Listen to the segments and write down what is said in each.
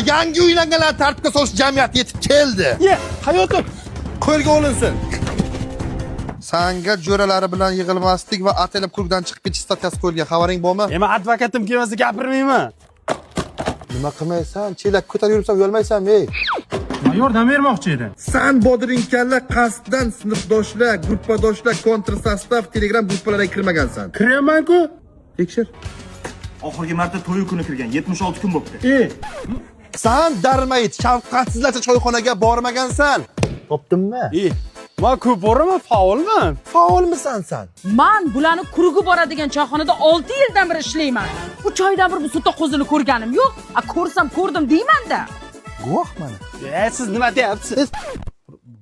Yangi uylanganlar tartibga solish jamiyati yetib keldi. Hayotim. Qo'lga olinsin. Sanga jo'ralari bilan yig'ilmaslik va atalab klubdan chiqib ketish statkasi qo'yilgan. Xabaring bormi? Men advokatim kelmasa gapirmayman. Nima qilmaysan? Chelak ko'tarib yuribsan, uyalmaysanmi? Yordam bermoqchi edim. San bodringkalla qasddan sinfdoshlar, gruppadoshlar, kontrsastav Telegram gruppalariga kirmagansan. Kiraman-ku. Tekshir. Oxirgi marta to'y kuni kirgan, 76 kun bo'libdi. San darmayt, shafqatsizlarcha choyxonaga bormagansan. Topdimmi? Men ko'p boraman, faolman. Faolmisan sen? Men bularni kurugi boradigan choyxonada 6 yildan beri ishlayman. Bu choydan bir bu sutta qo'zini ko'rganim yo'q. Ko'rsam ko'rdim deyman-da. Guvohman. Siz nima deyapsiz?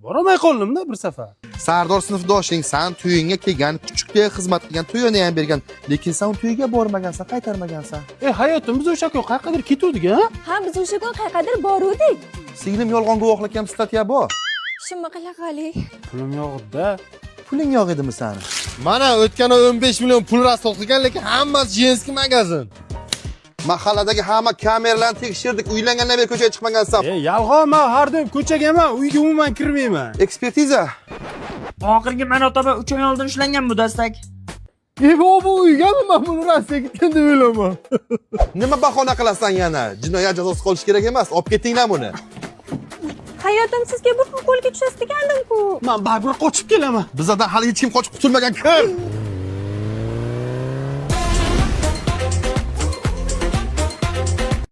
Boramay qoldim-da bir safar. Sardor sinfdoshing san to'yingga kelgan, kuchukdek xizmat qilgan, to'yini ham bergan, lekin sen to'yiga bormagansan, qaytarmagansan. Hayotim, biz o'sha kun qayergadir ketuvdik, ha? Ha, biz o'sha kun qayergadir boruvdik. Singlim yolg'on guvohlik ham statya bor. Shunga qilaqalik. Pulim yo'q-da. Puling yo'q edimi sani? Mana o'tgan 15 million pul rasol qilgan, lekin hammasi jinski magazin. Mahalladagi hamma kameralarni tekshirdik, uylangandan beri ko'chaga chiqmagansan. Yolg'on, men har doim ko'chaga emas, uyga umuman kirmayman. Ekspertiza. Oxirgi Manot opa 3 oy oldin ushlangan bu dastak. Bu uygami, men buni Rossiyaga ketgan deb o'ylayman. Nima bahona qilasan yana? Jinoyat jazosi qolish kerak emas. Olib ketinglar buni. Hayotim, sizga bir kun qo'lga tushasiz degandim-ku. Men baribir qochib kelaman. Bizdan hali hech kim qochib qutulmagan kim?